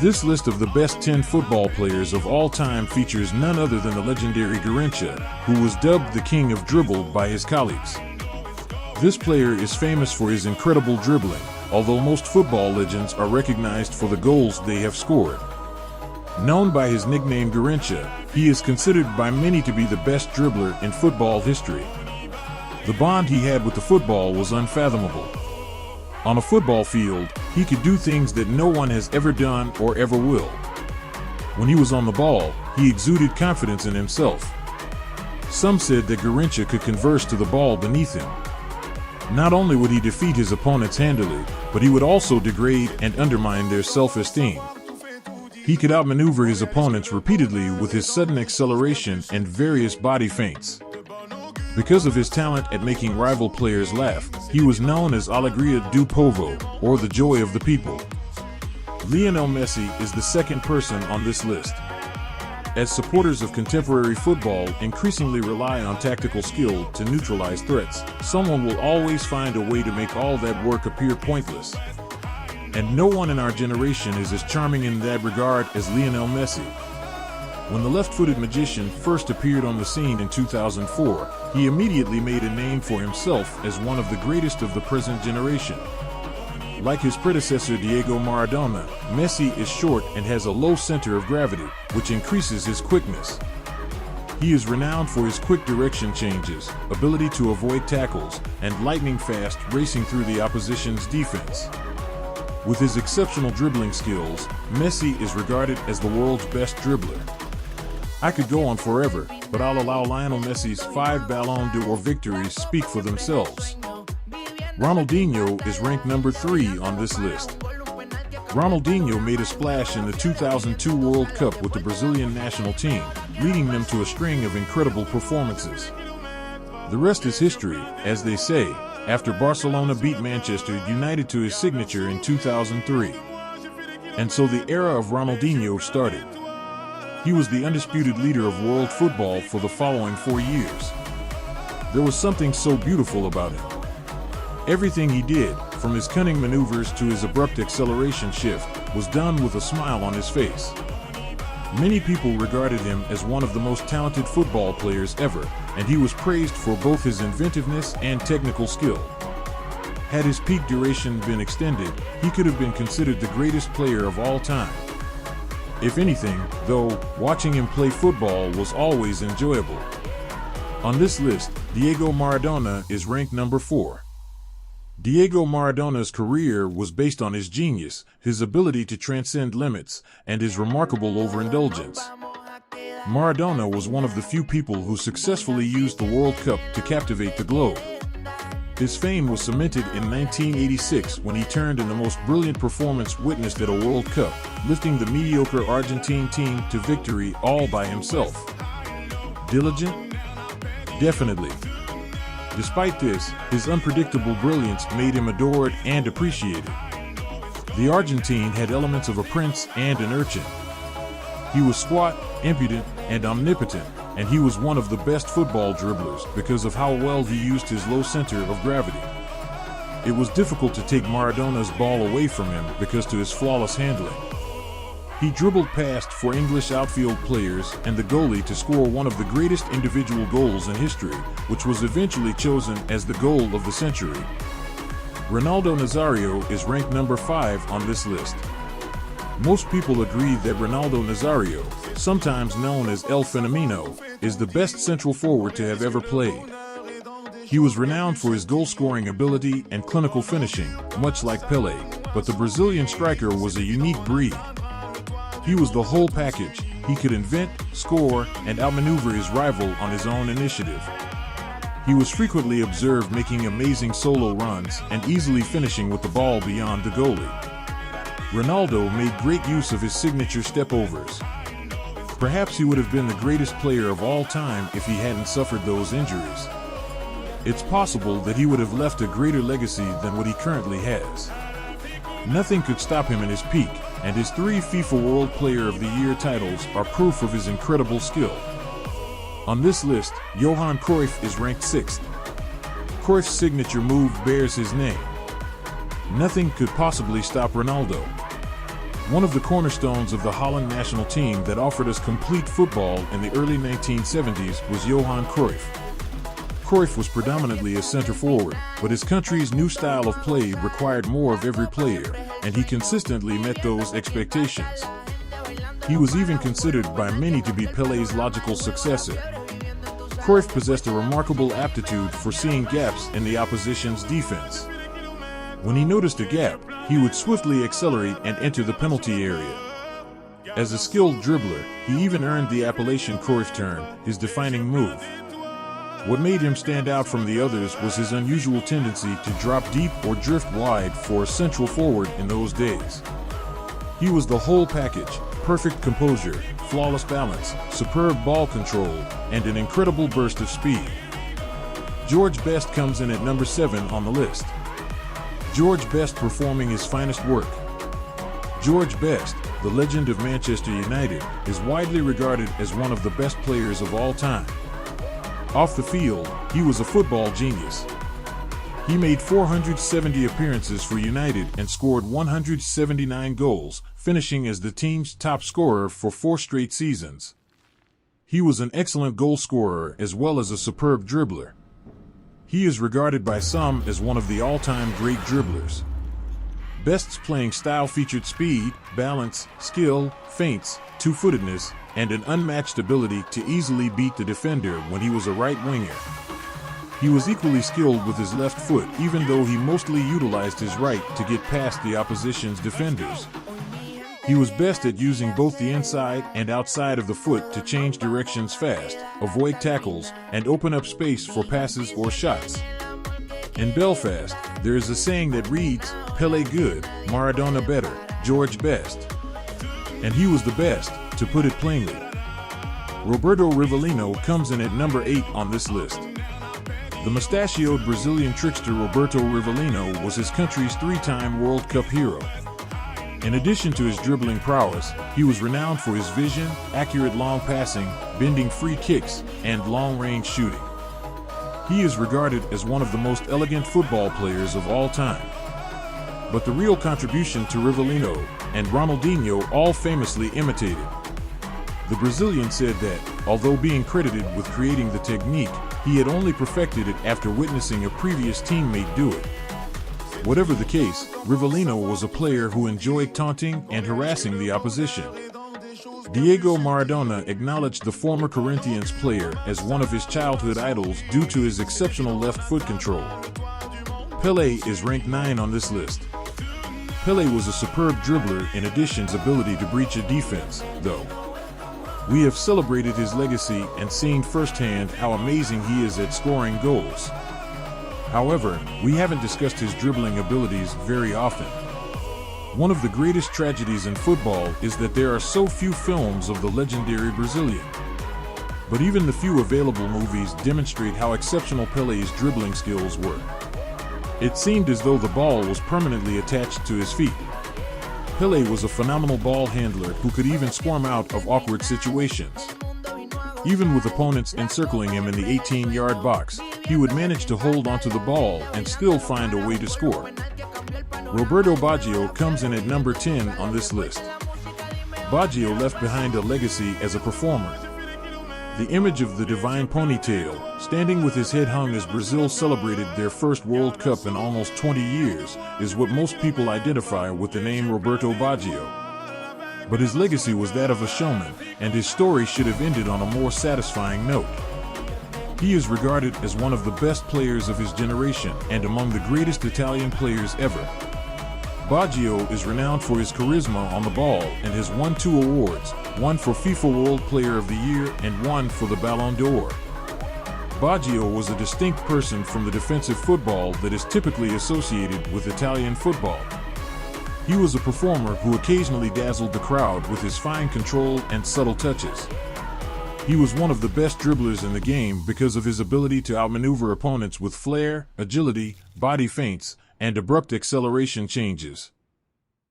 This list of the best 10 football players of all time features none other than the legendary Garrincha, who was dubbed the king of dribble by his colleagues. This player is famous for his incredible dribbling, although most football legends are recognized for the goals they have scored. Known by his nickname Garrincha, he is considered by many to be the best dribbler in football history. The bond he had with the football was unfathomable. On a football field, he could do things that no one has ever done or ever will. When he was on the ball, he exuded confidence in himself. Some said that Garrincha could converse to the ball beneath him. Not only would he defeat his opponents handily, but he would also degrade and undermine their self-esteem. He could outmaneuver his opponents repeatedly with his sudden acceleration and various body feints. Because of his talent at making rival players laugh, he was known as Alegria do Povo, or the joy of the people. Lionel Messi is the second person on this list. As supporters of contemporary football increasingly rely on tactical skill to neutralize threats, someone will always find a way to make all that work appear pointless. And no one in our generation is as charming in that regard as Lionel Messi. When the left-footed magician first appeared on the scene in 2004, he immediately made a name for himself as one of the greatest of the present generation. Like his predecessor Diego Maradona, Messi is short and has a low center of gravity, which increases his quickness. He is renowned for his quick direction changes, ability to avoid tackles, and lightning-fast racing through the opposition's defense. With his exceptional dribbling skills, Messi is regarded as the world's best dribbler. I could go on forever, but I'll allow Lionel Messi's 5 Ballon d'Or victories speak for themselves. Ronaldinho is ranked number 3 on this list. Ronaldinho made a splash in the 2002 World Cup with the Brazilian national team, leading them to a string of incredible performances. The rest is history, as they say, after Barcelona beat Manchester United to his signature in 2003. And so the era of Ronaldinho started. He was the undisputed leader of world football for the following 4 years. There was something so beautiful about him. Everything he did, from his cunning maneuvers to his abrupt acceleration shift, was done with a smile on his face. Many people regarded him as one of the most talented football players ever, and he was praised for both his inventiveness and technical skill. Had his peak duration been extended, he could have been considered the greatest player of all time. If anything, though, watching him play football was always enjoyable. On this list, Diego Maradona is ranked number 4. Diego Maradona's career was based on his genius, his ability to transcend limits, and his remarkable overindulgence. Maradona was one of the few people who successfully used the World Cup to captivate the globe. His fame was cemented in 1986 when he turned in the most brilliant performance witnessed at a World Cup, lifting the mediocre Argentine team to victory all by himself. Diligent? Definitely. Despite this, his unpredictable brilliance made him adored and appreciated. The Argentine had elements of a prince and an urchin. He was squat, impudent, and omnipotent, and he was one of the best football dribblers because of how well he used his low center of gravity. It was difficult to take Maradona's ball away from him because of his flawless handling. He dribbled past 4 English outfield players and the goalie to score one of the greatest individual goals in history, which was eventually chosen as the goal of the century. Ronaldo Nazario is ranked number 5 on this list. Most people agree that Ronaldo Nazario, sometimes known as El Fenomeno, is the best central forward to have ever played. He was renowned for his goal-scoring ability and clinical finishing, much like Pelé, but the Brazilian striker was a unique breed. He was the whole package. He could invent, score, and outmaneuver his rival on his own initiative. He was frequently observed making amazing solo runs and easily finishing with the ball beyond the goalie. Ronaldo made great use of his signature step-overs. Perhaps he would have been the greatest player of all time if he hadn't suffered those injuries. It's possible that he would have left a greater legacy than what he currently has. Nothing could stop him in his peak, and his 3 FIFA World Player of the Year titles are proof of his incredible skill. On this list, Johan Cruyff is ranked 6th. Cruyff's signature move bears his name. Nothing could possibly stop Ronaldo. One of the cornerstones of the Holland national team that offered us complete football in the early 1970s was Johan Cruyff. Cruyff was predominantly a center forward, but his country's new style of play required more of every player, and he consistently met those expectations. He was even considered by many to be Pelé's logical successor. Cruyff possessed a remarkable aptitude for seeing gaps in the opposition's defense. When he noticed a gap, he would swiftly accelerate and enter the penalty area. As a skilled dribbler, he even earned the appellation Cruyff turn, his defining move. What made him stand out from the others was his unusual tendency to drop deep or drift wide for a central forward in those days. He was the whole package: perfect composure, flawless balance, superb ball control, and an incredible burst of speed. George Best comes in at number 7 on the list. George Best performing his finest work. George Best, the legend of Manchester United, is widely regarded as one of the best players of all time. Off the field, he was a football genius. He made 470 appearances for United and scored 179 goals, finishing as the team's top scorer for 4 straight seasons. He was an excellent goal scorer as well as a superb dribbler. He is regarded by some as one of the all-time great dribblers. Best's playing style featured speed, balance, skill, feints, two-footedness, and an unmatched ability to easily beat the defender when he was a right winger. He was equally skilled with his left foot, even though he mostly utilized his right to get past the opposition's defenders. He was best at using both the inside and outside of the foot to change directions fast, avoid tackles, and open up space for passes or shots. In Belfast, there is a saying that reads, "Pelé good, Maradona better, George Best." And he was the best, to put it plainly. Roberto Rivellino comes in at number 8 on this list. The mustachioed Brazilian trickster Roberto Rivellino was his country's 3-time World Cup hero. In addition to his dribbling prowess, he was renowned for his vision, accurate long passing, bending free kicks, and long-range shooting. He is regarded as one of the most elegant football players of all time. But the real contribution to Rivellino and Ronaldinho all famously imitated. The Brazilian said that, although being credited with creating the technique, he had only perfected it after witnessing a previous teammate do it. Whatever the case, Rivellino was a player who enjoyed taunting and harassing the opposition. Diego Maradona acknowledged the former Corinthians player as one of his childhood idols due to his exceptional left foot control. Pelé is ranked 9 on this list. Pelé was a superb dribbler in addition to his ability to breach a defense, though. We have celebrated his legacy and seen firsthand how amazing he is at scoring goals. However, we haven't discussed his dribbling abilities very often. One of the greatest tragedies in football is that there are so few films of the legendary Brazilian. But even the few available movies demonstrate how exceptional Pelé's dribbling skills were. It seemed as though the ball was permanently attached to his feet. Pelé was a phenomenal ball handler who could even swarm out of awkward situations. Even with opponents encircling him in the 18-yard box, he would manage to hold onto the ball and still find a way to score. Roberto Baggio comes in at number 10 on this list. Baggio left behind a legacy as a performer. The image of the divine ponytail, standing with his head hung as Brazil celebrated their first World Cup in almost 20 years, is what most people identify with the name Roberto Baggio. But his legacy was that of a showman, and his story should have ended on a more satisfying note. He is regarded as one of the best players of his generation and among the greatest Italian players ever. Baggio is renowned for his charisma on the ball and has won 2 awards, one for FIFA World Player of the Year and one for the Ballon d'Or. Baggio was a distinct person from the defensive football that is typically associated with Italian football. He was a performer who occasionally dazzled the crowd with his fine control and subtle touches. He was one of the best dribblers in the game because of his ability to outmaneuver opponents with flair, agility, body feints, and abrupt acceleration changes.